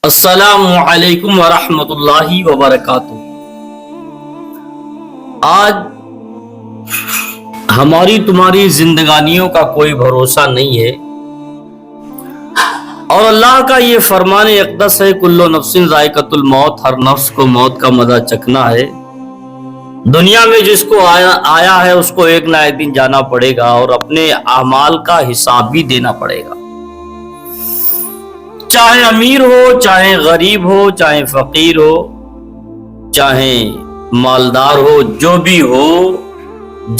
السلام علیکم ورحمۃ اللہ وبرکاتہ۔ آج ہماری تمہاری زندگانیوں کا کوئی بھروسہ نہیں ہے، اور اللہ کا یہ فرمان اقدس ہے کل نفس ذائقۃ الموت، ہر نفس کو موت کا مزہ چکھنا ہے۔ دنیا میں جس کو آیا ہے اس کو ایک نہ ایک دن جانا پڑے گا اور اپنے اعمال کا حساب بھی دینا پڑے گا، چاہے امیر ہو، چاہے غریب ہو، چاہے فقیر ہو، چاہے مالدار ہو، جو بھی ہو،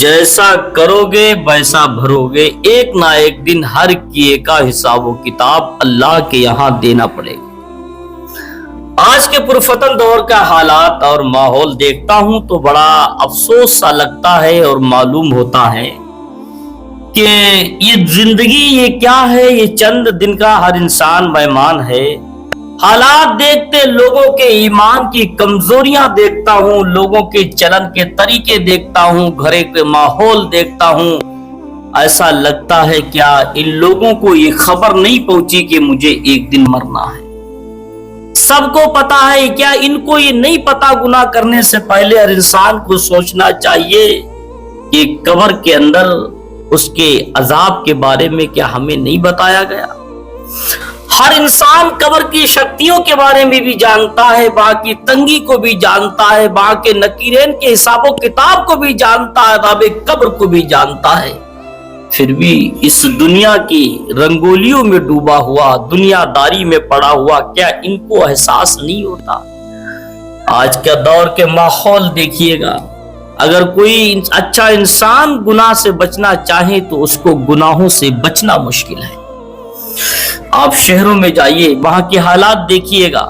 جیسا کرو گے ویسا بھرو گے۔ ایک نہ ایک دن ہر کیے کا حساب و کتاب اللہ کے یہاں دینا پڑے گا۔ آج کے پرفتن دور کا حالات اور ماحول دیکھتا ہوں تو بڑا افسوس سا لگتا ہے اور معلوم ہوتا ہے کہ یہ زندگی یہ کیا ہے، یہ چند دن کا ہر انسان مہمان ہے۔ حالات دیکھتے لوگوں کے ایمان کی کمزوریاں دیکھتا ہوں، لوگوں کے چلن کے طریقے دیکھتا ہوں، گھر کے ماحول دیکھتا ہوں، ایسا لگتا ہے کیا ان لوگوں کو یہ خبر نہیں پہنچی کہ مجھے ایک دن مرنا ہے؟ سب کو پتا ہے کیا ان کو یہ نہیں پتا گناہ کرنے سے پہلے ہر انسان کو سوچنا چاہیے کہ قبر کے اندر اس کے عذاب کے بارے میں کیا ہمیں نہیں بتایا گیا؟ ہر انسان قبر کی شکتیوں کے بارے میں بھی جانتا ہے، وہاں کی تنگی کو بھی جانتا ہے، وہاں کے نکیرین کے حساب و کتاب کو بھی جانتا ہے، عذاب قبر کو بھی جانتا ہے، پھر بھی اس دنیا کی رنگولیوں میں ڈوبا ہوا، دنیا داری میں پڑا ہوا، کیا ان کو احساس نہیں ہوتا؟ آج کا دور کے ماحول دیکھیے گا، اگر کوئی اچھا انسان گناہ سے بچنا چاہے تو اس کو گناہوں سے بچنا مشکل ہے۔ آپ شہروں میں جائیے، وہاں کے حالات دیکھیے گا۔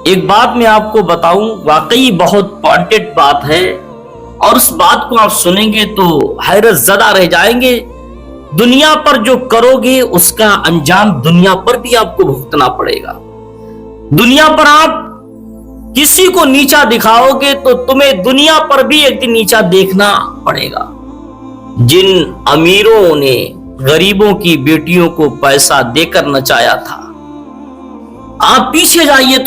ایک بات میں آپ کو بتاؤں، واقعی بہت پوائنٹڈ بات ہے، اور اس بات کو آپ سنیں گے تو حیرت زدہ رہ جائیں گے۔ دنیا پر جو کرو گے اس کا انجام دنیا پر بھی آپ کو بھگتنا پڑے گا۔ دنیا پر آپ کسی کو نیچا دکھاؤ گے تو تمہیں دنیا پر بھی ایک دن نیچا دیکھنا پڑے گا۔ جن امیروں نے غریبوں کی بیٹیوں کو پیسہ دے کر نچایا تھا، آپ پیچھے جائیے،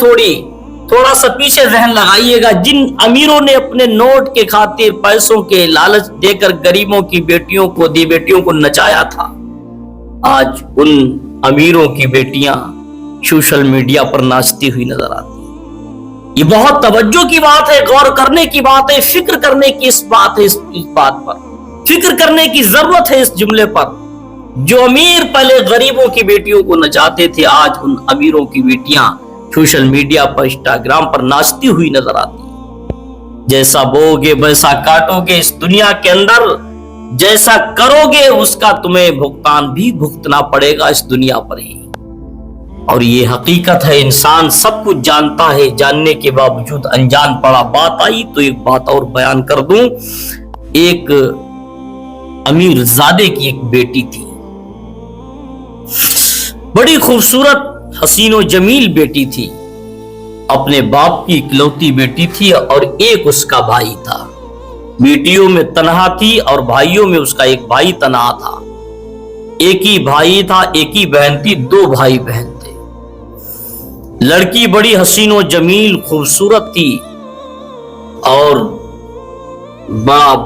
تھوڑا سا پیچھے ذہن لگائیے گا، جن امیروں نے اپنے نوٹ کے خاطر پیسوں کے لالچ دے کر غریبوں کی بیٹیوں کو نچایا تھا، آج ان امیروں کی بیٹیاں سوشل میڈیا پر ناچتی ہوئی نظر آتی ہیں۔ یہ بہت توجہ کی بات ہے، غور کرنے کی بات ہے، فکر کرنے کی اس بات پر فکر کرنے کی ضرورت ہے اس جملے پر۔ جو امیر پہلے غریبوں کی بیٹیوں کو نچاتے تھے، آج ان امیروں کی بیٹیاں سوشل میڈیا پر، انسٹاگرام پر ناچتی ہوئی نظر آتی ہیں۔ جیسا بو گے ویسا کاٹو گے، اس دنیا کے اندر جیسا کرو گے اس کا تمہیں بھگتان بھی بھگتنا پڑے گا اس دنیا پر ہی۔ اور یہ حقیقت ہے، انسان سب کچھ جانتا ہے، جاننے کے باوجود انجان پڑا۔ بات آئی تو ایک بات اور بیان کر دوں۔ ایک امیر زادے کی ایک بیٹی تھی، بڑی خوبصورت حسین و جمیل بیٹی تھی، اپنے باپ کی اکلوتی بیٹی تھی، اور ایک اس کا بھائی تھا۔ بیٹیوں میں تنہا تھی اور بھائیوں میں اس کا ایک بھائی تنہا تھا۔ ایک ہی بھائی تھا، ایک ہی بہن تھی، دو بھائی بہن تھے۔ لڑکی بڑی حسین و جمیل خوبصورت تھی، اور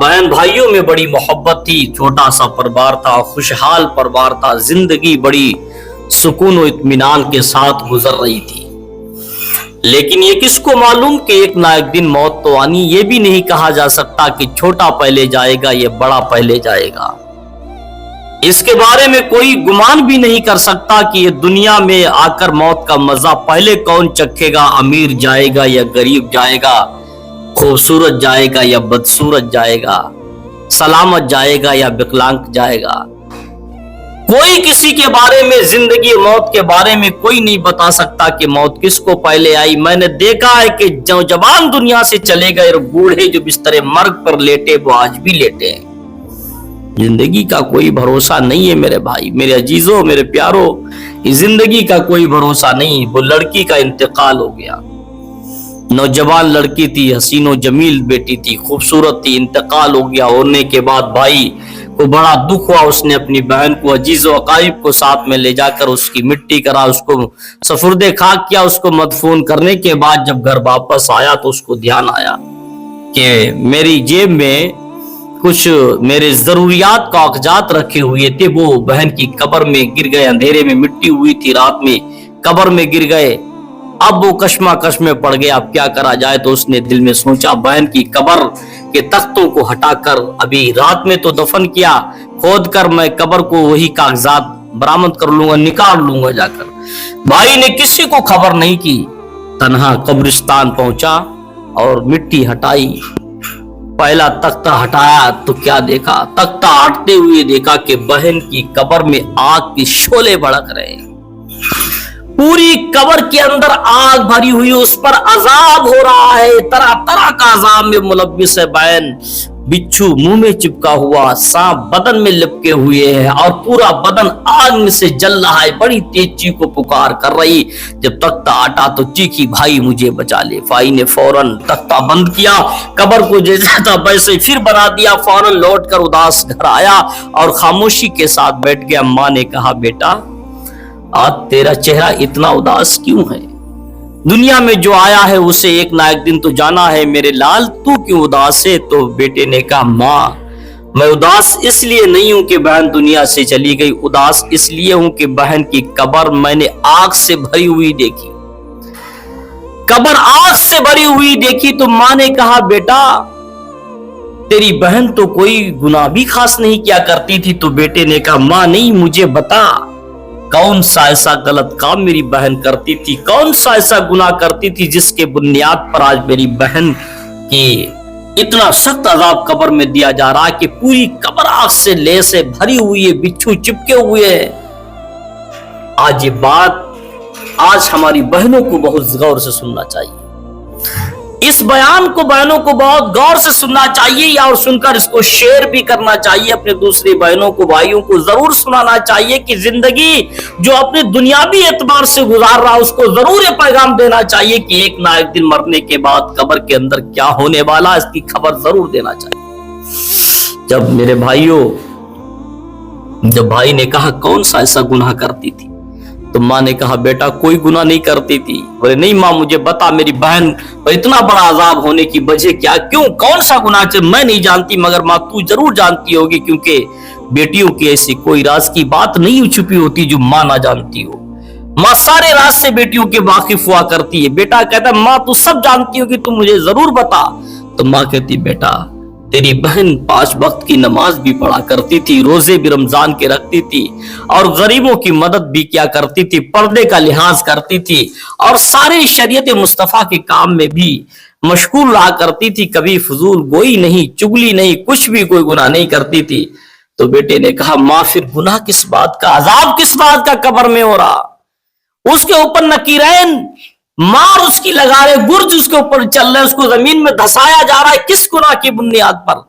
بہن بھائیوں میں بڑی محبت تھی، چھوٹا سا پریوار تھا، خوشحال پریوار تھا، زندگی بڑی سکون و اطمینان کے ساتھ گزر رہی تھی۔ لیکن یہ کس کو معلوم کہ ایک نہ ایک دن موت تو آنی۔ یہ بھی نہیں کہا جا سکتا کہ چھوٹا پہلے جائے گا یا بڑا پہلے جائے گا، اس کے بارے میں کوئی گمان بھی نہیں کر سکتا کہ یہ دنیا میں آ کر موت کا مزہ پہلے کون چکھے گا، امیر جائے گا یا غریب جائے گا، خوبصورت جائے گا یا بدصورت جائے گا، سلامت جائے گا یا وکلانگ جائے گا۔ کوئی کسی کے بارے میں، زندگی موت کے بارے میں کوئی نہیں بتا سکتا کہ موت کس کو پہلے آئی۔ میں نے دیکھا ہے کہ جو جوان دنیا سے چلے گئے اور بوڑھے جو بستر مرگ پر لیٹے وہ آج بھی لیٹے ہیں۔ زندگی کا کوئی بھروسہ نہیں ہے میرے بھائی، میرے عزیزوں، میرے پیاروں، زندگی کا کوئی بھروسہ نہیں۔ وہ لڑکی کا انتقال ہو گیا، نوجوان لڑکی تھی، حسین و جمیل بیٹی تھی، خوبصورت تھی، انتقال ہو گیا۔ ہونے کے بعد بھائی को बड़ा दुख हुआ। उसने अपनी बहन को, अजीज व अकारीब को साथ में ले जाकर उसकी मिट्टी करा, उसको सफुर्दे खाक किया। उसको मदफून करने के बाद जब घर वापस आया तो उसको ध्यान आया कि मेरी जेब में कुछ मेरे जरूरियात कागजात रखे हुए थे, वो बहन की कब्र में गिर गए। अंधेरे में मिट्टी हुई थी, रात में कब्र में गिर गए। अब वो कश्मकश में पड़ गया, अब क्या करा जाए। तो उसने दिल में सोचा, बहन की कब्र के तख्तों को हटाकर अभी रात में तो दफन किया, खोद कर मैं कब्र को वही कागजात बरामद कर लूंगा, निकाल लूंगा जाकर। भाई ने किसी को खबर नहीं की, तन्हा कब्रिस्तान पहुंचा और मिट्टी हटाई। पहला तख्ता हटाया तो क्या देखा, तख्ता हटते हुए देखा कि बहन की कब्र में आग के शोले भड़क रहे। पूरी कब्र के अंदर आग भरी हुई, उस पर अजाब हो रहा है, तरह तरह का अजाब में मुलव्विस है बहन। बिच्छू मुंह में चिपका हुआ, सांप बदन में लिपके हुए है और पूरा बदन आग में से जल रहा है। बड़ी तेज चीखो पुकार कर रही। जब तख्ता हटा तो चीखी, भाई मुझे बचा ले। भाई ने फौरन तख्ता बंद किया, कब्र को जैसा था वैसे फिर बना दिया। फौरन लौटकर उदास घर आया और खामोशी के साथ बैठ गया। माँ ने कहा, बेटा आज तेरा चेहरा इतना उदास क्यों है? दुनिया में जो आया है उसे एक ना एक दिन तो जाना है, मेरे लाल तू क्यों उदास है? तो बेटे ने कहा, माँ मैं उदास इसलिए नहीं हूं कि बहन दुनिया से चली गई, उदास इसलिए हूं कि बहन की कब्र मैंने आग से भरी हुई देखी। कब्र आग से भरी हुई देखी तो माँ ने कहा, बेटा तेरी बहन तो कोई गुनाह भी खास नहीं किया करती थी। तो बेटे ने कहा, माँ नहीं, मुझे बता कौन सा ऐसा गलत काम मेरी बहन करती थी, कौन सा ऐसा गुनाह करती थी जिसके बुनियाद पर आज मेरी बहन की इतना सख्त अजाब कब्र में दिया जा रहा है कि पूरी कब्र आग से ले से भरी हुई है, बिच्छू चिपके हुए है। आज ये बात आज हमारी बहनों को बहुत गौर से सुनना चाहिए। इस बयान को बहनों को बहुत गौर से सुनना चाहिए और सुनकर इसको शेयर भी करना चाहिए। अपने दूसरे बहनों को, भाइयों को जरूर सुनाना चाहिए कि जिंदगी जो अपने दुनियावी एतबार से गुजार रहा है उसको जरूर ये पैगाम देना चाहिए कि एक ना एक दिन मरने के बाद कब्र के अंदर क्या होने वाला है, इसकी खबर जरूर देना चाहिए। जब मेरे भाइयों, जब भाई ने कहा कौन सा ऐसा गुनाह करती थी, तो माँ ने कहा, बेटा कोई गुनाह नहीं करती थी। बोले, नहीं माँ मुझे बता, मेरी बहन पर इतना बड़ा अजाब होने की वजह क्या, क्यों, कौन सा गुनाह? मैं नहीं जानती, मगर माँ तू जरूर जानती होगी, क्योंकि बेटियों की ऐसी कोई राज की बात नहीं छुपी होती जो माँ ना जानती हो। माँ सारे राज से बेटियों के वाकिफ हुआ करती है। बेटा कहता है, माँ तू सब जानती होगी, तू मुझे जरूर बता। तो माँ कहती, बेटा तेरी बहन 5 वक्त की नमाज भी पढ़ा करती थी, रोजे भी रमजान के रखती थी और गरीबों की मदद भी किया करती थी, पर्दे का लिहाज करती थी और सारे शरीयत मुस्तफा के काम में भी मशगूल रहा करती थी। कभी फजूल गोई नहीं, चुगली नहीं, कुछ भी कोई गुनाह नहीं करती थी। तो बेटे ने कहा, माँ फिर गुनाह किस बात का, अजाब किस बात का कब्र में हो रहा? उसके ऊपर नकीरैन मार उसकी लगा रहे, गुर्ज उसके ऊपर चल रहे, उसको जमीन में धसाया जा रहा है, किस गुनाह की बुनियाद पर?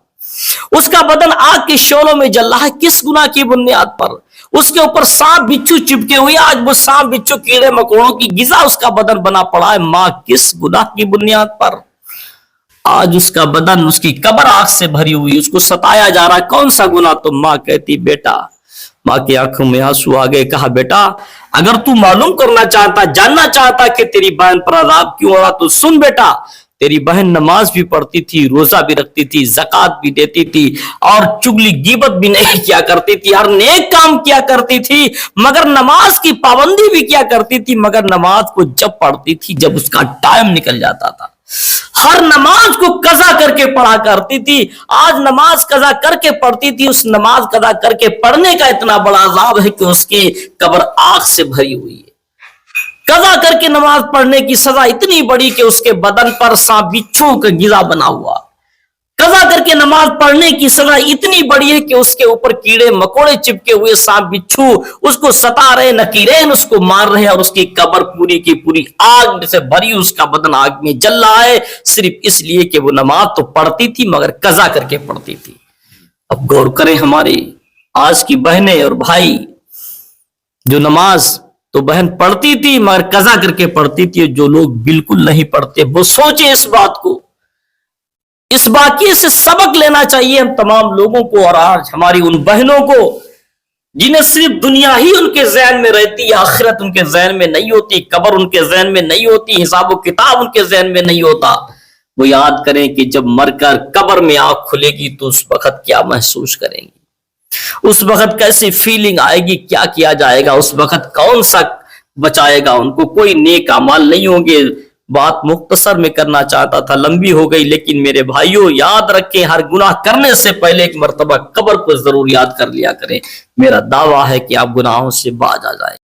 उसका बदन आग के शोलों में जल रहा है, किस गुनाह की बुनियाद पर? उसके ऊपर सांप बिच्छू चिपके हुए, आज वो सांप बिच्छू कीड़े मकोड़ों की गिजा उसका बदन बना पड़ा है। माँ किस गुनाह की बुनियाद पर आज उसका बदन, उसकी कब्र आग से भरी हुई, उसको सताया जा रहा है, कौन सा गुनाह? तो माँ कहती, बेटा, माँ की आंखों में आंसू आ गए। कहा, बेटा अगर तू मालूम करना चाहता, जानना चाहता कि तेरी बहन पर अजाब क्यों हो रहा, तो सुन बेटा, तेरी बहन नमाज भी पढ़ती थी, रोजा भी रखती थी, ज़कात भी देती थी और चुगली गीबत भी नहीं किया करती थी, हर नेक काम किया करती थी, मगर नमाज की पाबंदी भी किया करती थी, मगर नमाज को जब पढ़ती थी जब उसका टाइम निकल जाता था। हर नमाज को कज़ा करके पढ़ा करती थी। आज नमाज कज़ा करके पढ़ती थी, उस नमाज कज़ा करके पढ़ने का इतना बड़ा अजाब है कि उसकी कब्र आग से भरी हुई है। कज़ा करके नमाज पढ़ने की सजा इतनी बड़ी कि उसके बदन पर सांप बिच्छू का गिजा बना हुआ। कज़ा करके नमाज पढ़ने की सजा इतनी बड़ी है कि उसके ऊपर कीड़े मकोड़े चिपके हुए, सांप बिच्छू उसको सता रहे, नकीरेन उसको मार रहे और उसकी कब्र पूरी की पूरी आग से भरी, उसका बदन आग में जल रहा है, सिर्फ इसलिए कि वो नमाज तो पढ़ती थी मगर कज़ा करके पढ़ती थी। अब गौर करें, हमारी आज की बहनें और भाई, जो नमाज तो बहन पढ़ती थी मगर कज़ा करके पढ़ती थी, जो लोग बिल्कुल नहीं पढ़ते वो सोचे इस बात को। اس واقعے سے سبق لینا چاہیے ہم تمام لوگوں کو، اور آج ہماری ان بہنوں کو جنہیں صرف دنیا ہی ان کے ذہن میں رہتی ہے، آخرت ان کے ذہن میں نہیں ہوتی، قبر ان کے ذہن میں نہیں ہوتی، حساب و کتاب ان کے ذہن میں نہیں ہوتا، وہ یاد کریں کہ جب مر کر قبر میں آنکھ کھلے گی تو اس وقت کیا محسوس کریں گی، اس وقت کیسی فیلنگ آئے گی، کیا کیا جائے گا، اس وقت کون سا بچائے گا ان کو، کوئی نیک اعمال نہیں ہوں گے۔ بات مختصر میں کرنا چاہتا تھا، لمبی ہو گئی، لیکن میرے بھائیوں یاد رکھیں ہر گناہ کرنے سے پہلے ایک مرتبہ قبر کو ضرور یاد کر لیا کریں۔ میرا دعویٰ ہے کہ آپ گناہوں سے باز آ جائیں۔